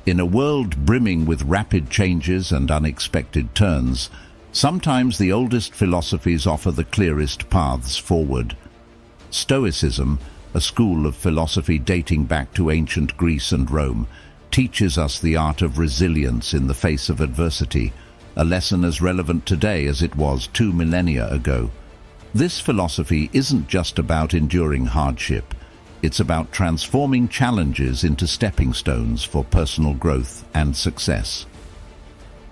In a world brimming with rapid changes and unexpected turns, sometimes the oldest philosophies offer the clearest paths forward. Stoicism, a school of philosophy dating back to ancient Greece and Rome, teaches us the art of resilience in the face of adversity, a lesson as relevant today as it was 2 millennia ago. This philosophy isn't just about enduring hardship. It's about transforming challenges into stepping stones for personal growth and success.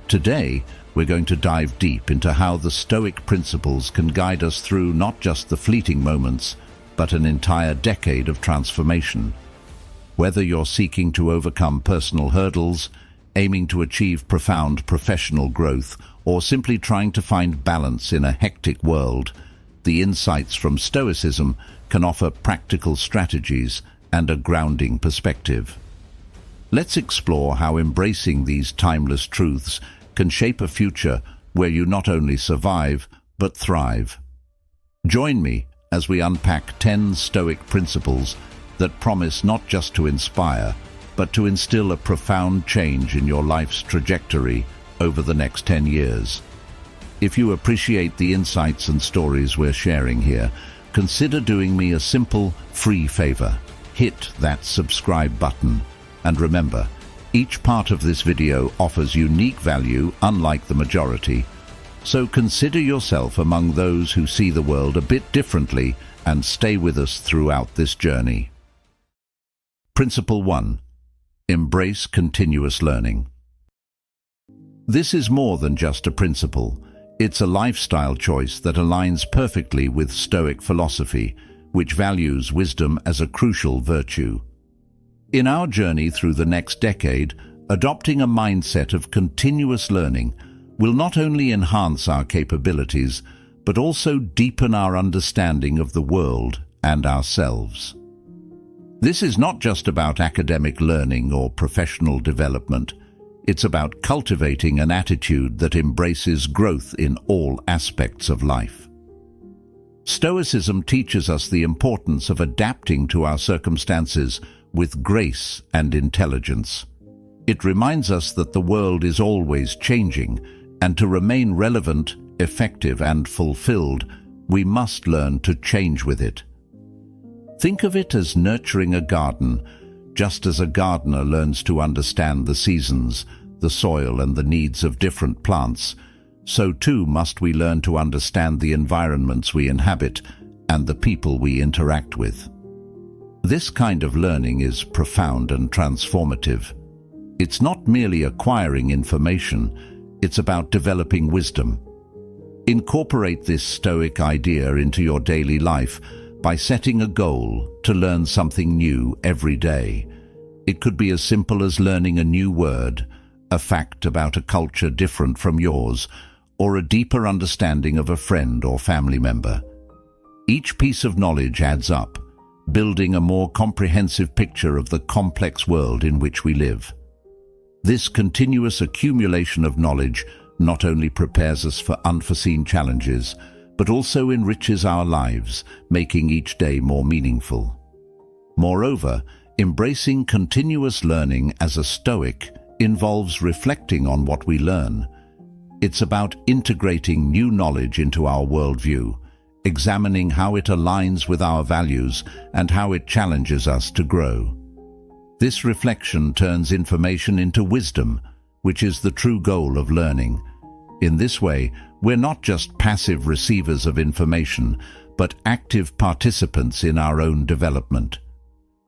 Today, we're going to dive deep into how the Stoic principles can guide us through not just the fleeting moments, but an entire decade of transformation. Whether you're seeking to overcome personal hurdles, aiming to achieve profound professional growth, or simply trying to find balance in a hectic world, the insights from Stoicism can offer practical strategies and a grounding perspective. Let's explore how embracing these timeless truths can shape a future where you not only survive, but thrive. Join me as we unpack 10 Stoic principles that promise not just to inspire, but to instill a profound change in your life's trajectory over the next 10 years. If you appreciate the insights and stories we're sharing here, consider doing me a simple, free favor. Hit that subscribe button. And remember, each part of this video offers unique value, unlike the majority. So consider yourself among those who see the world a bit differently and stay with us throughout this journey. Principle 1. Embrace continuous learning. This is more than just a principle. It's a lifestyle choice that aligns perfectly with Stoic philosophy, which values wisdom as a crucial virtue. In our journey through the next decade, adopting a mindset of continuous learning will not only enhance our capabilities, but also deepen our understanding of the world and ourselves. This is not just about academic learning or professional development. It's about cultivating an attitude that embraces growth in all aspects of life. Stoicism teaches us the importance of adapting to our circumstances with grace and intelligence. It reminds us that the world is always changing, and to remain relevant, effective, and fulfilled, we must learn to change with it. Think of it as nurturing a garden. Just as a gardener learns to understand the seasons, the soil, and the needs of different plants, so too must we learn to understand the environments we inhabit and the people we interact with. This kind of learning is profound and transformative. It's not merely acquiring information, it's about developing wisdom. Incorporate this Stoic idea into your daily life by setting a goal to learn something new every day. It could be as simple as learning a new word, a fact about a culture different from yours, or a deeper understanding of a friend or family member. Each piece of knowledge adds up, building a more comprehensive picture of the complex world in which we live. This continuous accumulation of knowledge not only prepares us for unforeseen challenges, but also enriches our lives, making each day more meaningful. Moreover, embracing continuous learning as a Stoic involves reflecting on what we learn. It's about integrating new knowledge into our worldview, examining how it aligns with our values and how it challenges us to grow. This reflection turns information into wisdom, which is the true goal of learning. In this way, we're not just passive receivers of information, but active participants in our own development.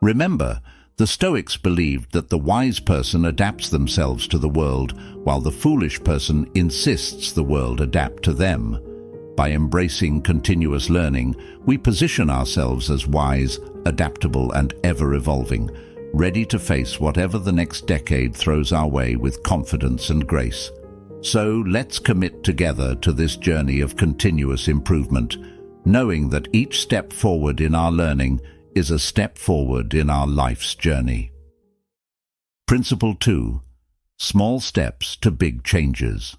Remember, the Stoics believed that the wise person adapts themselves to the world, while the foolish person insists the world adapt to them. By embracing continuous learning, we position ourselves as wise, adaptable, and ever-evolving, ready to face whatever the next decade throws our way with confidence and grace. So let's commit together to this journey of continuous improvement, knowing that each step forward in our learning is a step forward in our life's journey. Principle 2. Small steps to big changes.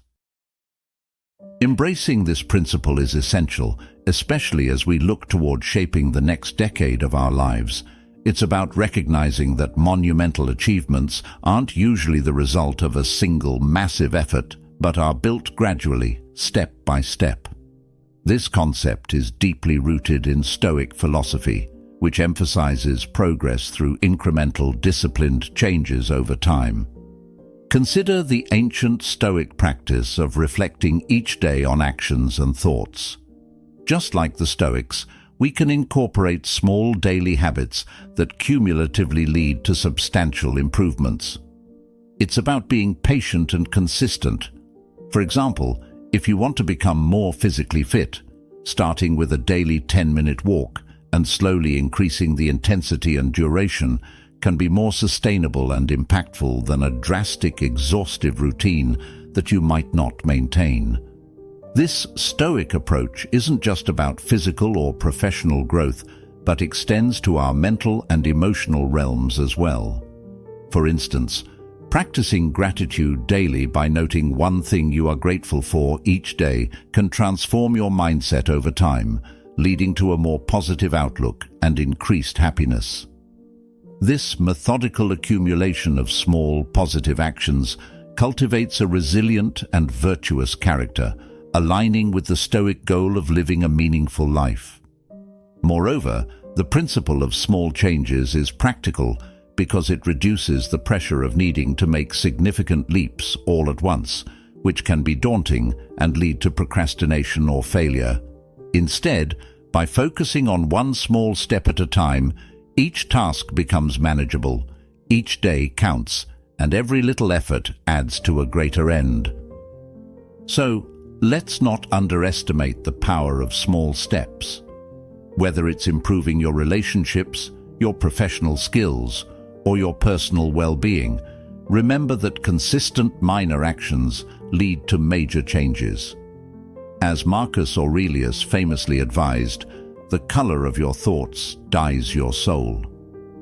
Embracing this principle is essential, especially as we look toward shaping the next decade of our lives. It's about recognizing that monumental achievements aren't usually the result of a single massive effort, but are built gradually, step by step. This concept is deeply rooted in Stoic philosophy, which emphasizes progress through incremental, disciplined changes over time. Consider the ancient Stoic practice of reflecting each day on actions and thoughts. Just like the Stoics, we can incorporate small daily habits that cumulatively lead to substantial improvements. It's about being patient and consistent. For example, if you want to become more physically fit, starting with a daily 10-minute walk and slowly increasing the intensity and duration can be more sustainable and impactful than a drastic, exhaustive routine that you might not maintain. This Stoic approach isn't just about physical or professional growth, but extends to our mental and emotional realms as well. For instance, practicing gratitude daily by noting one thing you are grateful for each day can transform your mindset over time, leading to a more positive outlook and increased happiness. This methodical accumulation of small, positive actions cultivates a resilient and virtuous character, aligning with the Stoic goal of living a meaningful life. Moreover, the principle of small changes is practical because it reduces the pressure of needing to make significant leaps all at once, which can be daunting and lead to procrastination or failure. Instead, by focusing on one small step at a time, each task becomes manageable, each day counts, and every little effort adds to a greater end. So, let's not underestimate the power of small steps. Whether it's improving your relationships, your professional skills, or your personal well-being, remember that consistent minor actions lead to major changes. As Marcus Aurelius famously advised, the color of your thoughts dyes your soul.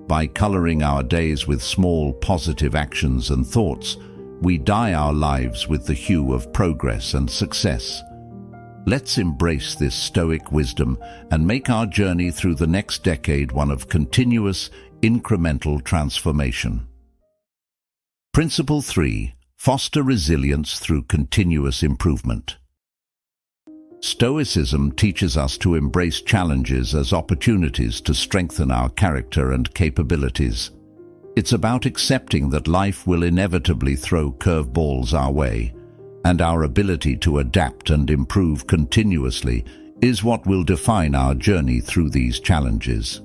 By coloring our days with small positive actions and thoughts, we dye our lives with the hue of progress and success. Let's embrace this Stoic wisdom and make our journey through the next decade one of continuous, incremental transformation. Principle 3. Foster resilience through continuous improvement. Stoicism teaches us to embrace challenges as opportunities to strengthen our character and capabilities. It's about accepting that life will inevitably throw curveballs our way, and our ability to adapt and improve continuously is what will define our journey through these challenges.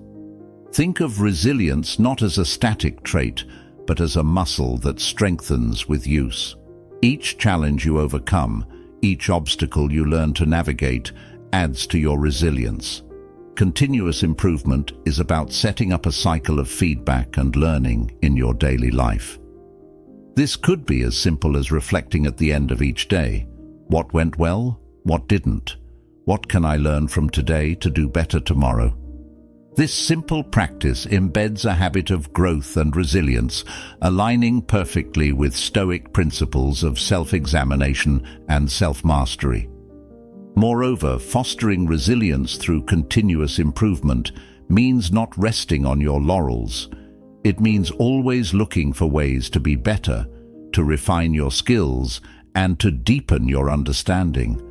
Think of resilience not as a static trait, but as a muscle that strengthens with use. Each challenge you overcome, each obstacle you learn to navigate, adds to your resilience. Continuous improvement is about setting up a cycle of feedback and learning in your daily life. This could be as simple as reflecting at the end of each day. What went well? What didn't? What can I learn from today to do better tomorrow? This simple practice embeds a habit of growth and resilience, aligning perfectly with Stoic principles of self-examination and self-mastery. Moreover, fostering resilience through continuous improvement means not resting on your laurels. It means always looking for ways to be better, to refine your skills, and to deepen your understanding.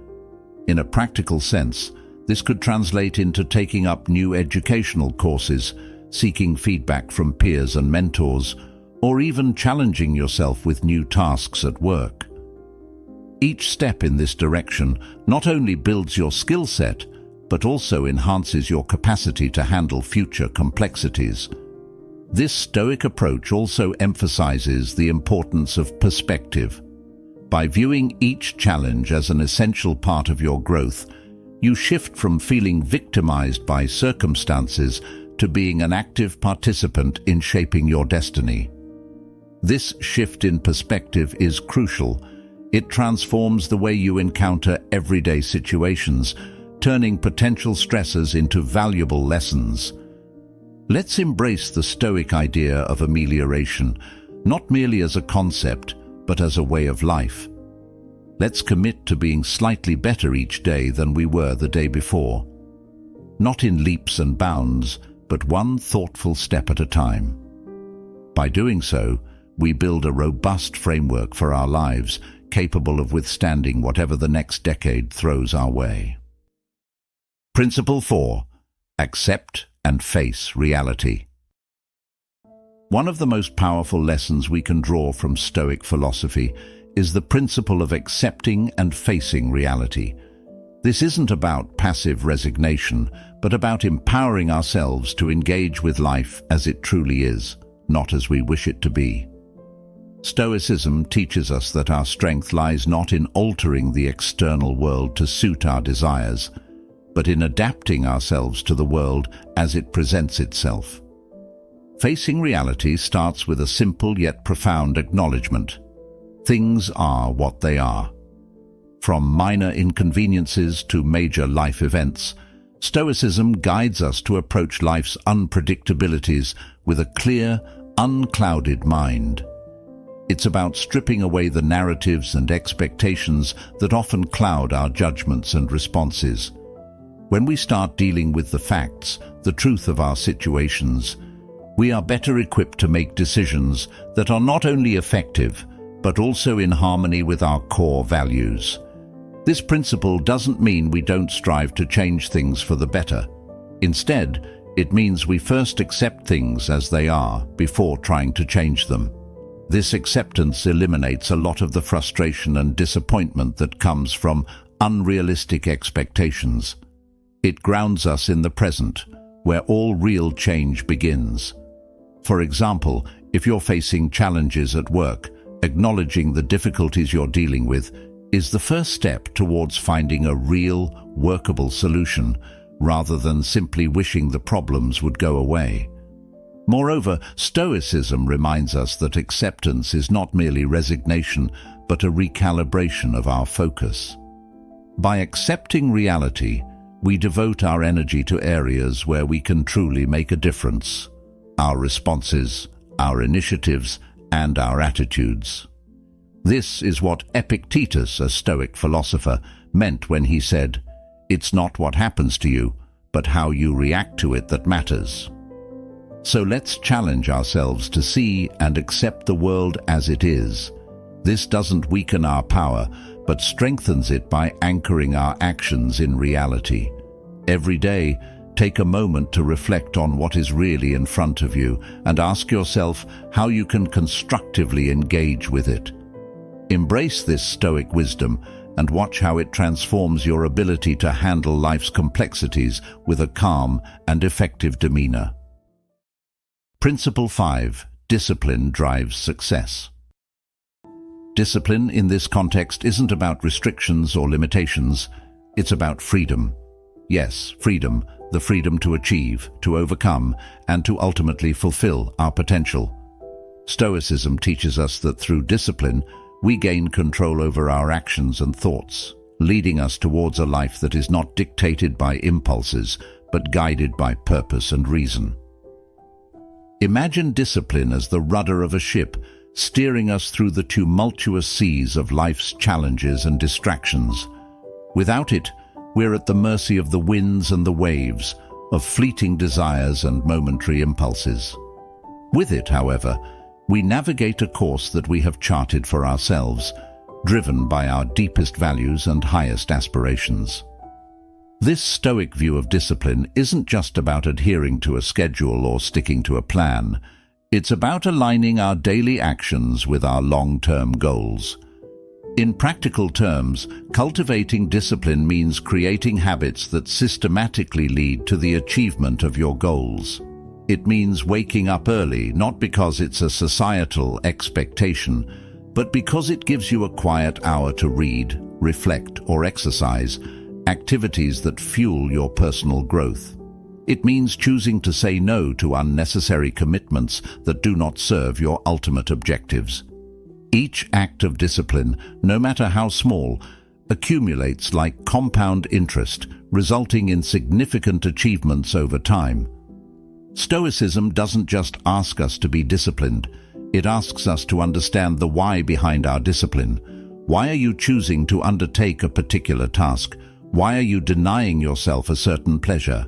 In a practical sense, this could translate into taking up new educational courses, seeking feedback from peers and mentors, or even challenging yourself with new tasks at work. Each step in this direction not only builds your skill set, but also enhances your capacity to handle future complexities. This Stoic approach also emphasizes the importance of perspective. By viewing each challenge as an essential part of your growth, you shift from feeling victimized by circumstances to being an active participant in shaping your destiny. This shift in perspective is crucial. It transforms the way you encounter everyday situations, turning potential stressors into valuable lessons. Let's embrace the Stoic idea of amelioration, not merely as a concept, but as a way of life. Let's commit to being slightly better each day than we were the day before. Not in leaps and bounds, but one thoughtful step at a time. By doing so, we build a robust framework for our lives, capable of withstanding whatever the next decade throws our way. Principle 4. Accept and face reality. One of the most powerful lessons we can draw from Stoic philosophy is the principle of accepting and facing reality. This isn't about passive resignation, but about empowering ourselves to engage with life as it truly is, not as we wish it to be. Stoicism teaches us that our strength lies not in altering the external world to suit our desires, but in adapting ourselves to the world as it presents itself. Facing reality starts with a simple yet profound acknowledgement. Things are what they are. From minor inconveniences to major life events, Stoicism guides us to approach life's unpredictabilities with a clear, unclouded mind. It's about stripping away the narratives and expectations that often cloud our judgments and responses. When we start dealing with the facts, the truth of our situations, we are better equipped to make decisions that are not only effective, but also in harmony with our core values. This principle doesn't mean we don't strive to change things for the better. Instead, it means we first accept things as they are before trying to change them. This acceptance eliminates a lot of the frustration and disappointment that comes from unrealistic expectations. It grounds us in the present, where all real change begins. For example, if you're facing challenges at work, acknowledging the difficulties you're dealing with is the first step towards finding a real, workable solution, rather than simply wishing the problems would go away. Moreover, Stoicism reminds us that acceptance is not merely resignation, but a recalibration of our focus. By accepting reality, we devote our energy to areas where we can truly make a difference: our responses, our initiatives, and our attitudes. This is what Epictetus, a Stoic philosopher, meant when he said, "It's not what happens to you, but how you react to it that matters." So let's challenge ourselves to see and accept the world as it is. This doesn't weaken our power, but strengthens it by anchoring our actions in reality. Every day, take a moment to reflect on what is really in front of you and ask yourself how you can constructively engage with it. Embrace this Stoic wisdom and watch how it transforms your ability to handle life's complexities with a calm and effective demeanor. Principle 5. Discipline drives success. Discipline in this context isn't about restrictions or limitations, it's about freedom. Yes, freedom, the freedom to achieve, to overcome, and to ultimately fulfill our potential. Stoicism teaches us that through discipline, we gain control over our actions and thoughts, leading us towards a life that is not dictated by impulses, but guided by purpose and reason. Imagine discipline as the rudder of a ship, steering us through the tumultuous seas of life's challenges and distractions. Without it, we're at the mercy of the winds and the waves, of fleeting desires and momentary impulses. With it, however, we navigate a course that we have charted for ourselves, driven by our deepest values and highest aspirations. This Stoic view of discipline isn't just about adhering to a schedule or sticking to a plan. It's about aligning our daily actions with our long-term goals. In practical terms, cultivating discipline means creating habits that systematically lead to the achievement of your goals. It means waking up early, not because it's a societal expectation, but because it gives you a quiet hour to read, reflect, or exercise, activities that fuel your personal growth. It means choosing to say no to unnecessary commitments that do not serve your ultimate objectives. Each act of discipline, no matter how small, accumulates like compound interest, resulting in significant achievements over time. Stoicism doesn't just ask us to be disciplined, it asks us to understand the why behind our discipline. Why are you choosing to undertake a particular task? Why are you denying yourself a certain pleasure?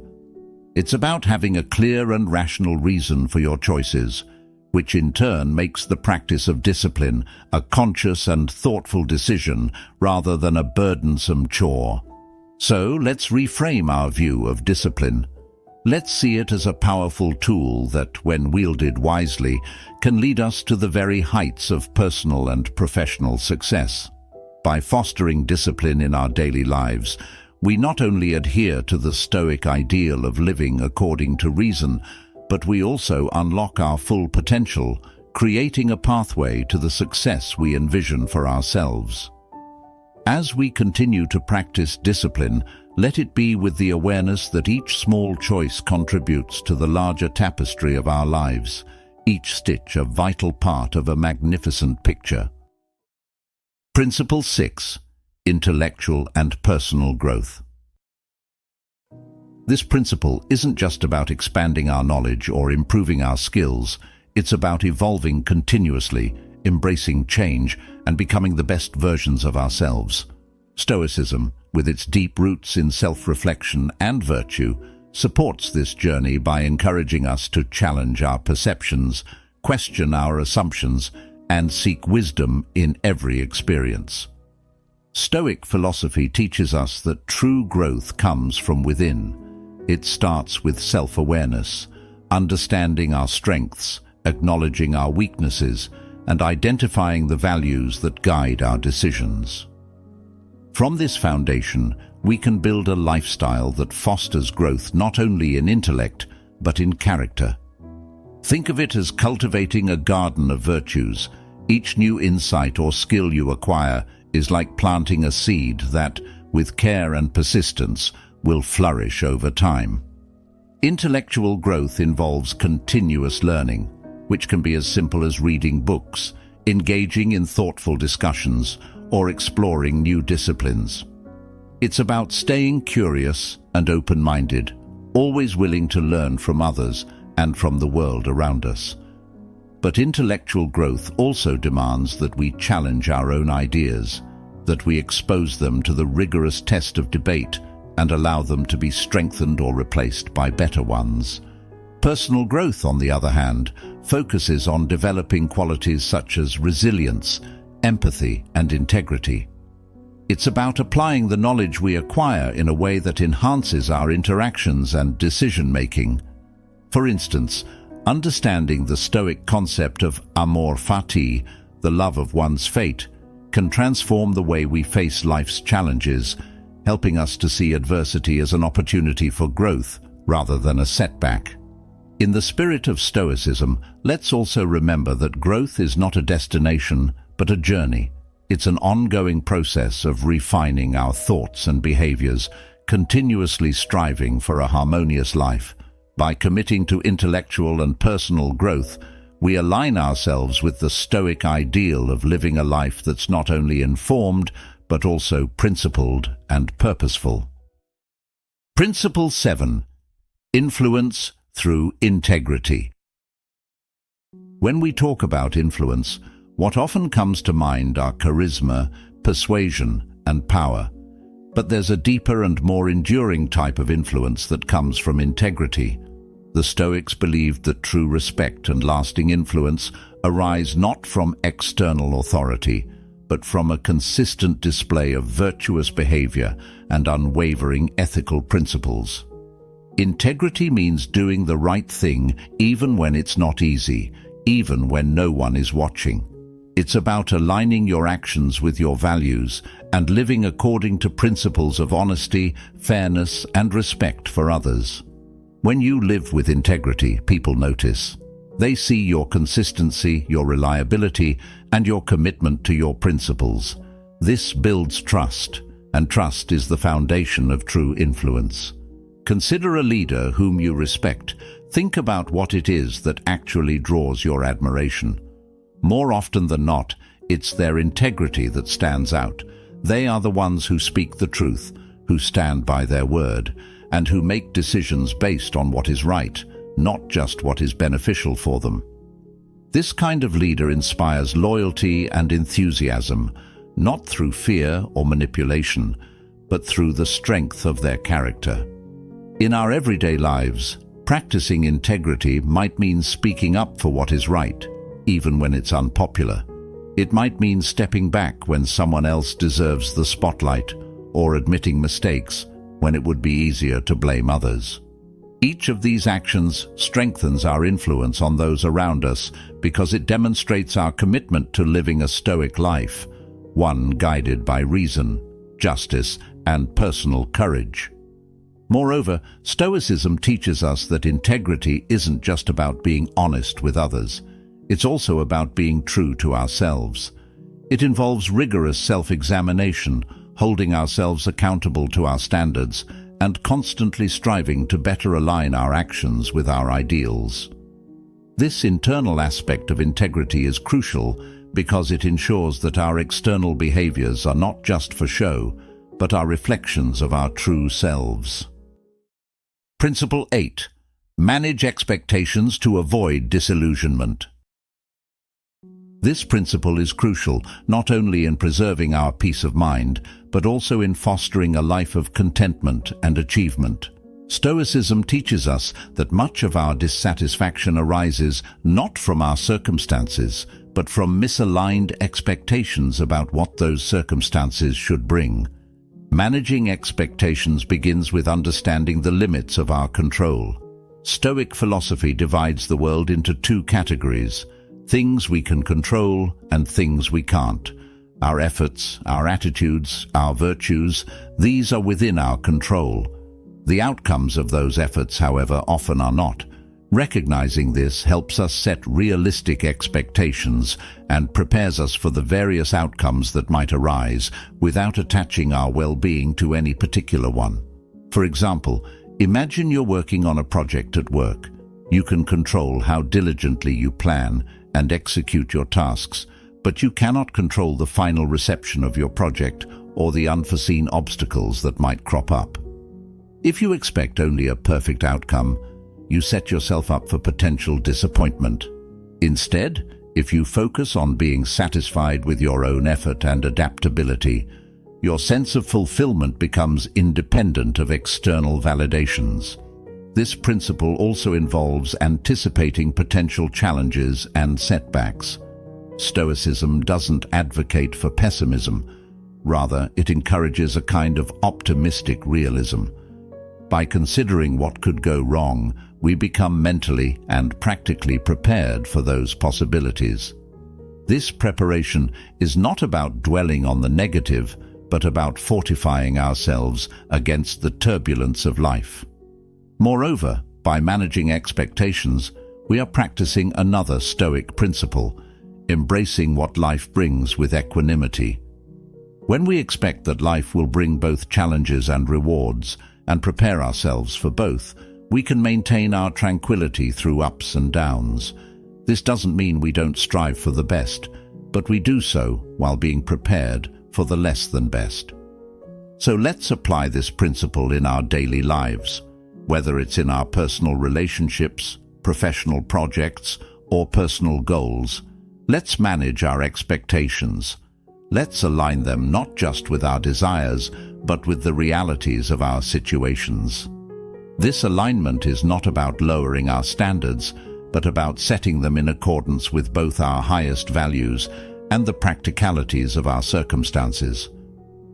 It's about having a clear and rational reason for your choices, which in turn makes the practice of discipline a conscious and thoughtful decision rather than a burdensome chore. So let's reframe our view of discipline. Let's see it as a powerful tool that, when wielded wisely, can lead us to the very heights of personal and professional success. By fostering discipline in our daily lives, we not only adhere to the Stoic ideal of living according to reason, but we also unlock our full potential, creating a pathway to the success we envision for ourselves. As we continue to practice discipline, let it be with the awareness that each small choice contributes to the larger tapestry of our lives, each stitch a vital part of a magnificent picture. Principle 6. Intellectual and personal growth. This principle isn't just about expanding our knowledge or improving our skills, it's about evolving continuously, embracing change, and becoming the best versions of ourselves. Stoicism, with its deep roots in self-reflection and virtue, supports this journey by encouraging us to challenge our perceptions, question our assumptions, and seek wisdom in every experience. Stoic philosophy teaches us that true growth comes from within. It starts with self-awareness, understanding our strengths, acknowledging our weaknesses, and identifying the values that guide our decisions. From this foundation, we can build a lifestyle that fosters growth not only in intellect, but in character. Think of it as cultivating a garden of virtues. Each new insight or skill you acquire is like planting a seed that, with care and persistence, will flourish over time. Intellectual growth involves continuous learning, which can be as simple as reading books, engaging in thoughtful discussions, or exploring new disciplines. It's about staying curious and open-minded, always willing to learn from others and from the world around us. But intellectual growth also demands that we challenge our own ideas, that we expose them to the rigorous test of debate and allow them to be strengthened or replaced by better ones. Personal growth, on the other hand, focuses on developing qualities such as resilience, empathy, and integrity. It's about applying the knowledge we acquire in a way that enhances our interactions and decision-making. For instance, understanding the Stoic concept of amor fati, the love of one's fate, can transform the way we face life's challenges, helping us to see adversity as an opportunity for growth rather than a setback. In the spirit of Stoicism, let's also remember that growth is not a destination, but a journey. It's an ongoing process of refining our thoughts and behaviors, continuously striving for a harmonious life. By committing to intellectual and personal growth, we align ourselves with the Stoic ideal of living a life that's not only informed, but also principled and purposeful. Principle 7. Influence through integrity. When we talk about influence, what often comes to mind are charisma, persuasion, and power. But there's a deeper and more enduring type of influence that comes from integrity. The Stoics believed that true respect and lasting influence arise not from external authority, but from a consistent display of virtuous behavior and unwavering ethical principles. Integrity means doing the right thing even when it's not easy, even when no one is watching. It's about aligning your actions with your values and living according to principles of honesty, fairness, and respect for others. When you live with integrity, people notice. They see your consistency, your reliability, and your commitment to your principles. This builds trust, and trust is the foundation of true influence. Consider a leader whom you respect. Think about what it is that actually draws your admiration. More often than not, it's their integrity that stands out. They are the ones who speak the truth, who stand by their word, and who make decisions based on what is right, not just what is beneficial for them. This kind of leader inspires loyalty and enthusiasm, not through fear or manipulation, but through the strength of their character. In our everyday lives, practicing integrity might mean speaking up for what is right, even when it's unpopular. It might mean stepping back when someone else deserves the spotlight, or admitting mistakes when it would be easier to blame others. Each of these actions strengthens our influence on those around us because it demonstrates our commitment to living a Stoic life, one guided by reason, justice, and personal courage. Moreover, Stoicism teaches us that integrity isn't just about being honest with others. It's also about being true to ourselves. It involves rigorous self-examination, holding ourselves accountable to our standards, and constantly striving to better align our actions with our ideals. This internal aspect of integrity is crucial because it ensures that our external behaviors are not just for show, but are reflections of our true selves. Principle 8. Manage expectations to avoid disillusionment. This principle is crucial not only in preserving our peace of mind, but also in fostering a life of contentment and achievement. Stoicism teaches us that much of our dissatisfaction arises not from our circumstances, but from misaligned expectations about what those circumstances should bring. Managing expectations begins with understanding the limits of our control. Stoic philosophy divides the world into two categories: things we can control and things we can't. Our efforts, our attitudes, our virtues, these are within our control. The outcomes of those efforts, however, often are not. Recognizing this helps us set realistic expectations and prepares us for the various outcomes that might arise without attaching our well-being to any particular one. For example, imagine you're working on a project at work. You can control how diligently you plan and execute your tasks, but you cannot control the final reception of your project or the unforeseen obstacles that might crop up. If you expect only a perfect outcome, you set yourself up for potential disappointment. Instead, if you focus on being satisfied with your own effort and adaptability, your sense of fulfillment becomes independent of external validations. This principle also involves anticipating potential challenges and setbacks. Stoicism doesn't advocate for pessimism. Rather, it encourages a kind of optimistic realism. By considering what could go wrong, we become mentally and practically prepared for those possibilities. This preparation is not about dwelling on the negative, but about fortifying ourselves against the turbulence of life. Moreover, by managing expectations, we are practicing another Stoic principle, embracing what life brings with equanimity. When we expect that life will bring both challenges and rewards, and prepare ourselves for both, we can maintain our tranquility through ups and downs. This doesn't mean we don't strive for the best, but we do so while being prepared for the less than best. So let's apply this principle in our daily lives, whether it's in our personal relationships, professional projects, or personal goals. Let's manage our expectations. Let's align them not just with our desires, but with the realities of our situations. This alignment is not about lowering our standards, but about setting them in accordance with both our highest values and the practicalities of our circumstances.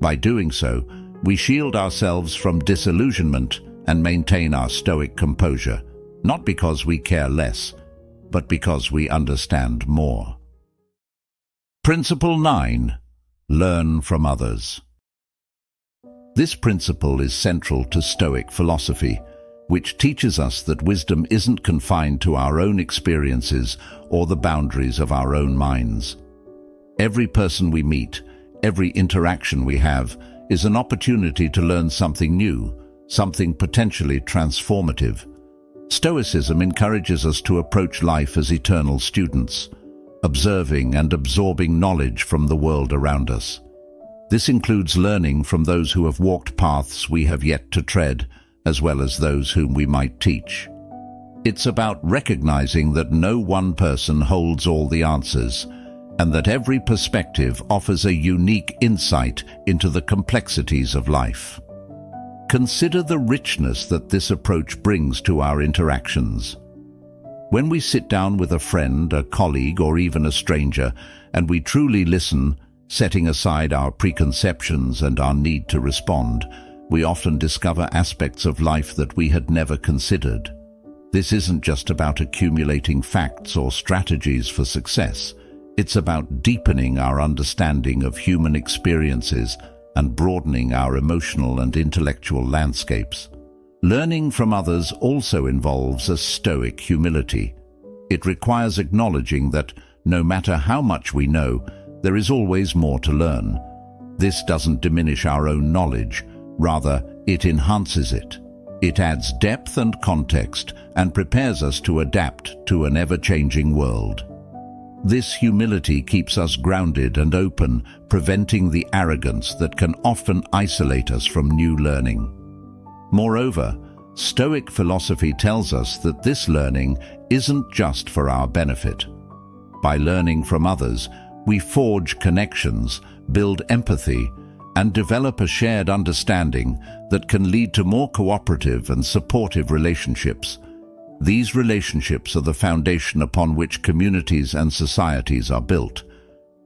By doing so, we shield ourselves from disillusionment and maintain our Stoic composure, not because we care less, but because we understand more. Principle 9. Learn from others. This principle is central to Stoic philosophy, which teaches us that wisdom isn't confined to our own experiences or the boundaries of our own minds. Every person we meet, every interaction we have, is an opportunity to learn something new, something potentially transformative. Stoicism encourages us to approach life as eternal students, observing and absorbing knowledge from the world around us. This includes learning from those who have walked paths we have yet to tread, as well as those whom we might teach. It's about recognizing that no one person holds all the answers, and that every perspective offers a unique insight into the complexities of life. Consider the richness that this approach brings to our interactions. When we sit down with a friend, a colleague, or even a stranger, and we truly listen, setting aside our preconceptions and our need to respond, we often discover aspects of life that we had never considered. This isn't just about accumulating facts or strategies for success. It's about deepening our understanding of human experiences and broadening our emotional and intellectual landscapes. Learning from others also involves a Stoic humility. It requires acknowledging that no matter how much we know, there is always more to learn. This doesn't diminish our own knowledge, rather, it enhances it. It adds depth and context and prepares us to adapt to an ever-changing world. This humility keeps us grounded and open, preventing the arrogance that can often isolate us from new learning. Moreover, Stoic philosophy tells us that this learning isn't just for our benefit. By learning from others, we forge connections, build empathy, and develop a shared understanding that can lead to more cooperative and supportive relationships. These relationships are the foundation upon which communities and societies are built.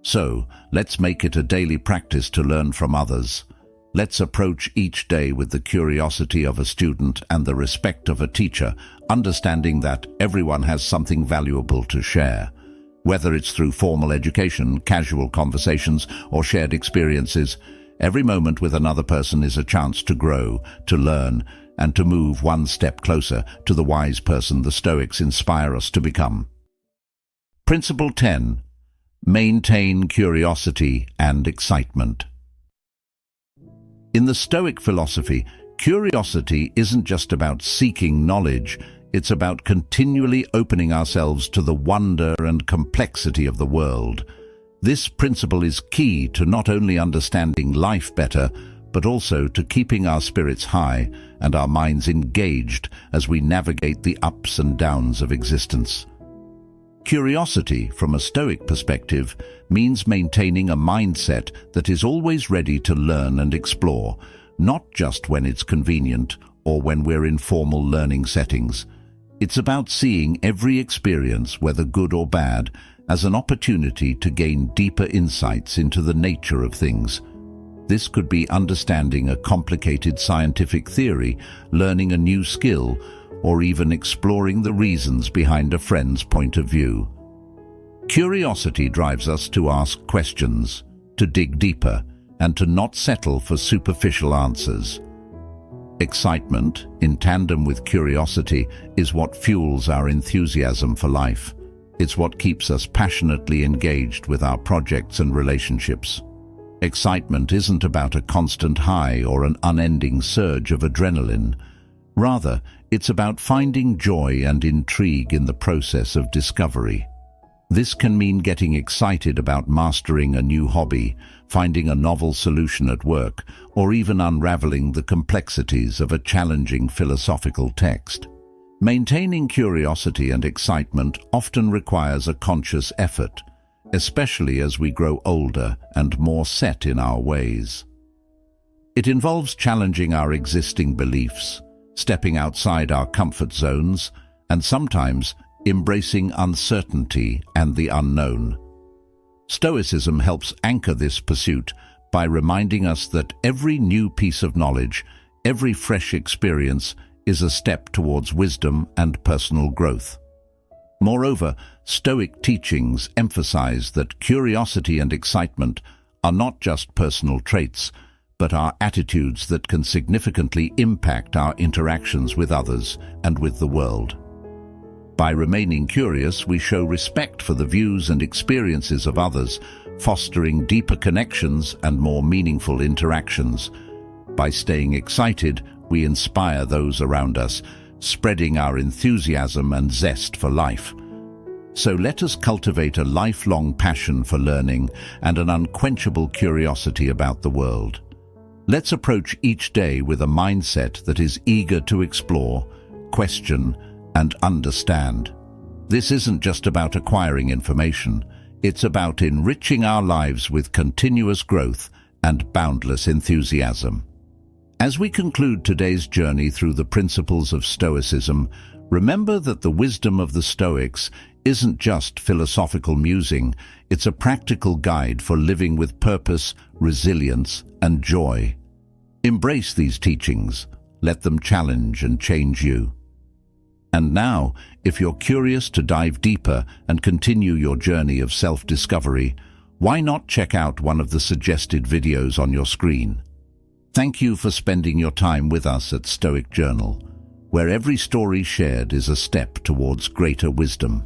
So, let's make it a daily practice to learn from others. Let's approach each day with the curiosity of a student and the respect of a teacher, understanding that everyone has something valuable to share. Whether it's through formal education, casual conversations, or shared experiences, every moment with another person is a chance to grow, to learn, and to move one step closer to the wise person the Stoics inspire us to become. Principle 10. Maintain curiosity and excitement. In the Stoic philosophy, curiosity isn't just about seeking knowledge, it's about continually opening ourselves to the wonder and complexity of the world. This principle is key to not only understanding life better, but also to keeping our spirits high and our minds engaged as we navigate the ups and downs of existence. Curiosity, from a Stoic perspective, means maintaining a mindset that is always ready to learn and explore, not just when it's convenient or when we're in formal learning settings. It's about seeing every experience, whether good or bad, as an opportunity to gain deeper insights into the nature of things. This could be understanding a complicated scientific theory, learning a new skill, or even exploring the reasons behind a friend's point of view. Curiosity drives us to ask questions, to dig deeper, and to not settle for superficial answers. Excitement, in tandem with curiosity, is what fuels our enthusiasm for life. It's what keeps us passionately engaged with our projects and relationships. Excitement isn't about a constant high or an unending surge of adrenaline. Rather, it's about finding joy and intrigue in the process of discovery. This can mean getting excited about mastering a new hobby, finding a novel solution at work, or even unraveling the complexities of a challenging philosophical text. Maintaining curiosity and excitement often requires a conscious effort, especially as we grow older and more set in our ways. It involves challenging our existing beliefs, stepping outside our comfort zones, and sometimes embracing uncertainty and the unknown. Stoicism helps anchor this pursuit by reminding us that every new piece of knowledge, every fresh experience, is a step towards wisdom and personal growth. Moreover, Stoic teachings emphasize that curiosity and excitement are not just personal traits, but are attitudes that can significantly impact our interactions with others and with the world. By remaining curious, we show respect for the views and experiences of others, fostering deeper connections and more meaningful interactions. By staying excited, we inspire those around us, spreading our enthusiasm and zest for life. So let us cultivate a lifelong passion for learning and an unquenchable curiosity about the world. Let's approach each day with a mindset that is eager to explore, question, and understand. This isn't just about acquiring information, it's about enriching our lives with continuous growth and boundless enthusiasm. As we conclude today's journey through the principles of Stoicism, remember that the wisdom of the Stoics isn't just philosophical musing, it's a practical guide for living with purpose, resilience, and joy. Embrace these teachings, let them challenge and change you. And now, if you're curious to dive deeper and continue your journey of self-discovery, why not check out one of the suggested videos on your screen? Thank you for spending your time with us at Stoic Journal, where every story shared is a step towards greater wisdom.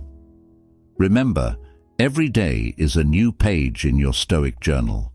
Remember, every day is a new page in your Stoic Journal.